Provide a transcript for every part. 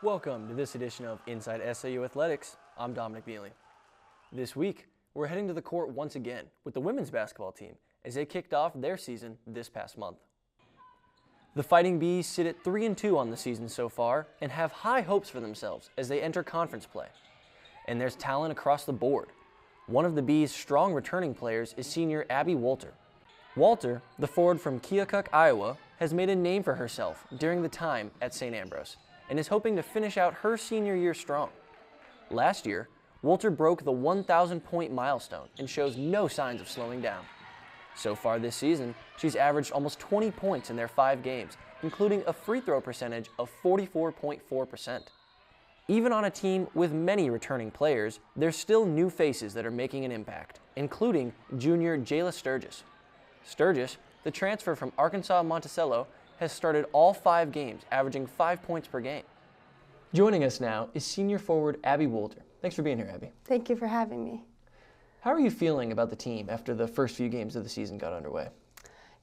Welcome to this edition of Inside SAU Athletics. I'm Dominic Neely. This week, we're heading to the court once again with the women's basketball team as they kicked off their season this past month. The Fighting Bees sit at 3-2 on the season so far and have high hopes for themselves as they enter conference play. And there's talent across the board. One of the Bees' strong returning players is senior Abby Wolter. Wolter, the forward from Keokuk, Iowa, has made a name for herself during the time at St. Ambrose and is hoping to finish out her senior year strong. Last year, Wolter broke the 1,000-point milestone and shows no signs of slowing down. So far this season, she's averaged almost 20 points in their 5 games, including a free throw percentage of 44.4%. Even on a team with many returning players, there's still new faces that are making an impact, including junior Jayla Stirgus. Stirgus, the transfer from Arkansas Monticello, has started all 5 games, averaging 5 points per game. Joining us now is senior forward Abby Wolter. Thanks for being here, Abby. Thank you for having me. How are you feeling about the team after the first few games of the season got underway?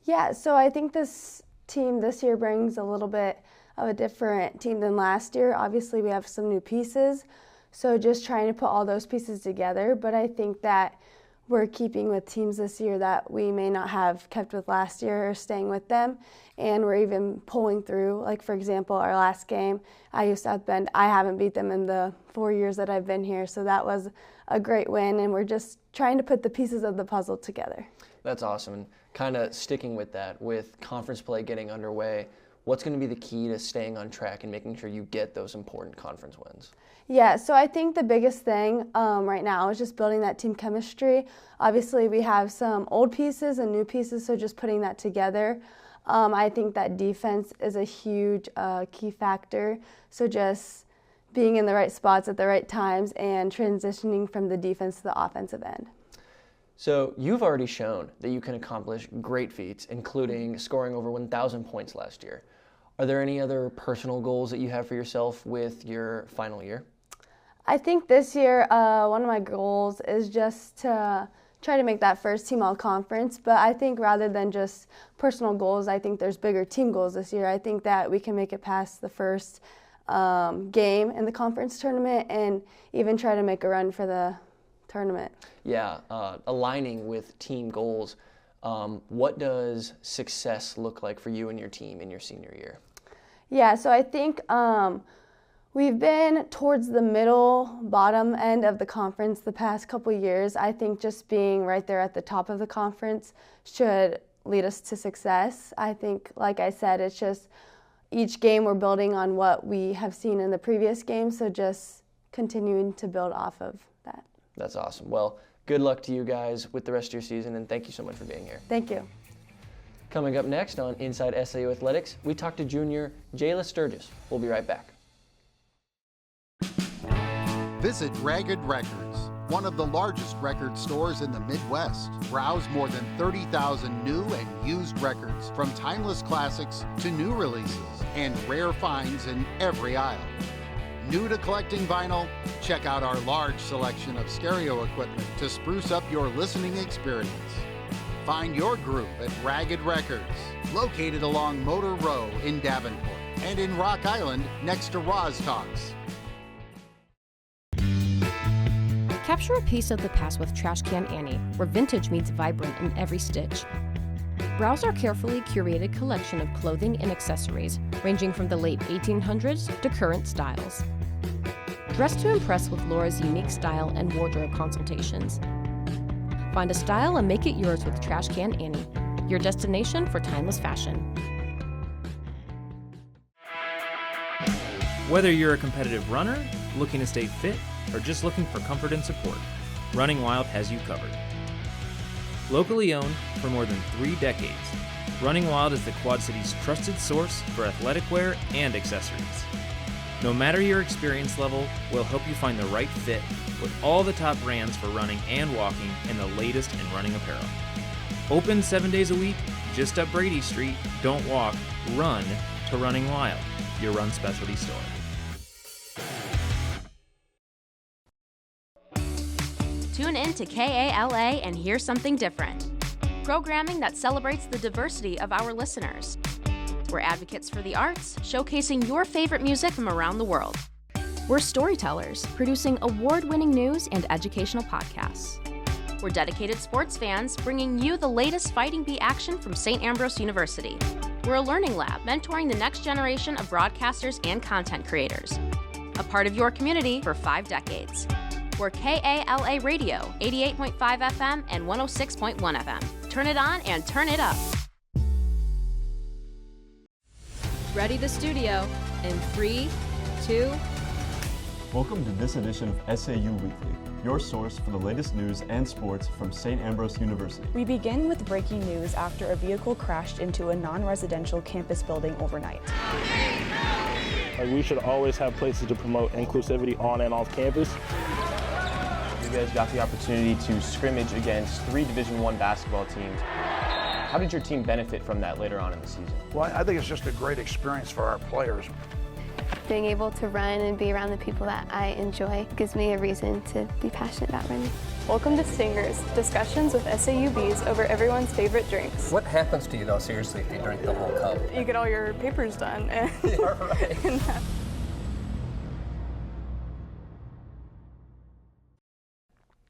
Yeah, so I think this team this year brings a little bit of a different team than last year. Obviously, we have some new pieces, so just trying to put all those pieces together, but I think that we're keeping with teams this year that we may not have kept with last year or staying with them, and we're even pulling through. Like, for example, our last game, IU South Bend, I haven't beat them in the 4 years that I've been here, so that was a great win, and we're just trying to put the pieces of the puzzle together. That's awesome, and kind of sticking with that, with conference play getting underway, what's going to be the key to staying on track and making sure you get those important conference wins? Yeah, so I think the biggest thing right now is just building that team chemistry. Obviously, we have some old pieces and new pieces, so just putting that together. I think that defense is a huge key factor, so just being in the right spots at the right times and transitioning from the defense to the offensive end. So you've already shown that you can accomplish great feats, including scoring over 1,000 points last year. Are there any other personal goals that you have for yourself with your final year? I think this year one of my goals is just to try to make that first team all-conference, but I think rather than just personal goals, I think there's bigger team goals this year. I think that we can make it past the first game in the conference tournament and even try to make a run for the tournament. Yeah, aligning with team goals, what does success look like for you and your team in your senior year? Yeah, so I think we've been towards the bottom end of the conference the past couple years. I think just being right there at the top of the conference should lead us to success. I think, like I said, it's just each game we're building on what we have seen in the previous game, so just continuing to build off of that. That's awesome. Well, good luck to you guys with the rest of your season, and thank you so much for being here. Thank you. Coming up next on Inside SAU Athletics, we talk to junior Jayla Stirgus. We'll be right back. Visit Ragged Records, one of the largest record stores in the Midwest. Browse more than 30,000 new and used records, from timeless classics to new releases, and rare finds in every aisle. New to collecting vinyl? Check out our large selection of stereo equipment to spruce up your listening experience. Find your group at Ragged Records, located along Motor Row in Davenport and in Rock Island next to Roz Talks. Capture a piece of the past with Trash Can Annie, where vintage meets vibrant in every stitch. Browse our carefully curated collection of clothing and accessories, ranging from the late 1800s to current styles. Dress to impress with Laura's unique style and wardrobe consultations. Find a style and make it yours with Trash Can Annie, your destination for timeless fashion. Whether you're a competitive runner, looking to stay fit, or just looking for comfort and support, Running Wild has you covered. Locally owned for more than 3 decades, Running Wild is the Quad City's trusted source for athletic wear and accessories. No matter your experience level, we'll help you find the right fit with all the top brands for running and walking and the latest in running apparel. Open 7 days a week, just up Brady Street. Don't walk, run to Running Wild, your run specialty store. Tune in to KALA and hear something different. Programming that celebrates the diversity of our listeners. We're advocates for the arts, showcasing your favorite music from around the world. We're storytellers, producing award-winning news and educational podcasts. We're dedicated sports fans, bringing you the latest Fighting Bee action from St. Ambrose University. We're a learning lab, mentoring the next generation of broadcasters and content creators. A part of your community for 5 decades. We're KALA Radio, 88.5 FM and 106.1 FM. Turn it on and turn it up. Ready the studio in 3, 2. Welcome to this edition of SAU Weekly, your source for the latest news and sports from St. Ambrose University. We begin with breaking news after a vehicle crashed into a non-residential campus building overnight. We should always have places to promote inclusivity on and off campus. You guys got the opportunity to scrimmage against 3 Division I basketball teams. How did your team benefit from that later on in the season? Well, I think it's just a great experience for our players. Being able to run and be around the people that I enjoy gives me a reason to be passionate about running. Welcome to Stingers, discussions with SAU bees over everyone's favorite drinks. What happens to you though, seriously, if you drink the whole cup? You get all your papers done. And yeah, right.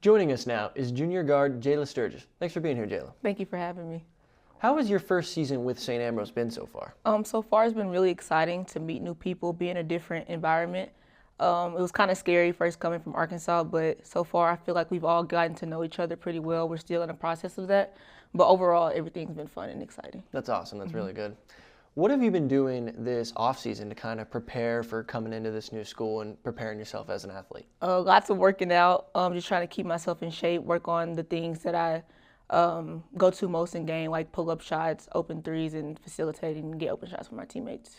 Joining us now is junior guard Jayla Stirgus. Thanks for being here, Jayla. Thank you for having me. How has your first season with St. Ambrose been so far? So far it's been really exciting to meet new people, be in a different environment. It was kind of scary first coming from Arkansas, but so far I feel like we've all gotten to know each other pretty well. We're still in the process of that, but overall everything's been fun and exciting. That's awesome. That's really good. What have you been doing this off-season to kind of prepare for coming into this new school and preparing yourself as an athlete? Lots of working out, just trying to keep myself in shape, work on the things that I go to most in game, like pull-up shots, open threes, and facilitating and get open shots for my teammates.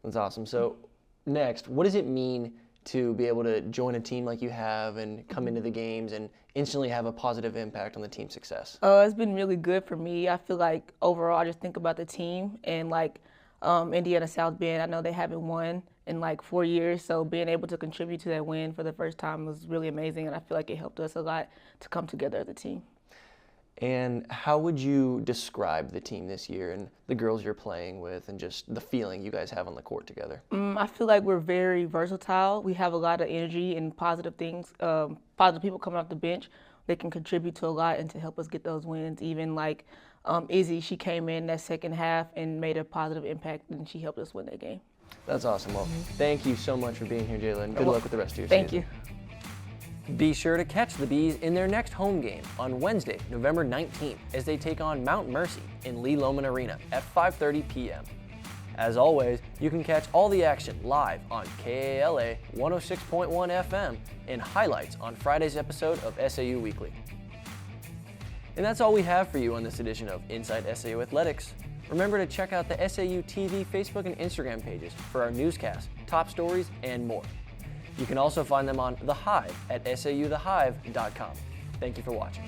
That's awesome. So next, what does it mean to be able to join a team like you have and come into the games and instantly have a positive impact on the team's success? It's been really good for me. I feel like overall I just think about the team and like Indiana South Bend, I know they haven't won in like 4 years, so being able to contribute to that win for the first time was really amazing, and I feel like it helped us a lot to come together as a team. And how would you describe the team this year and the girls you're playing with and just the feeling you guys have on the court together? I feel like we're very versatile. We have a lot of energy and positive things, positive people coming off the bench. They can contribute to a lot and to help us get those wins. Even like Izzy, she came in that second half and made a positive impact, and she helped us win that game. That's awesome. Well, thank you so much for being here, Jayla, and good luck with the rest of your season. Thank you. Be sure to catch the Bees in their next home game on Wednesday, November 19th, as they take on Mount Mercy in Lee Loman Arena at 5:30 p.m. As always, you can catch all the action live on KALA 106.1 FM and highlights on Friday's episode of SAU Weekly. And that's all we have for you on this edition of Inside SAU Athletics. Remember to check out the SAU TV, Facebook, and Instagram pages for our newscasts, top stories, and more. You can also find them on The Hive at sauthehive.com. Thank you for watching.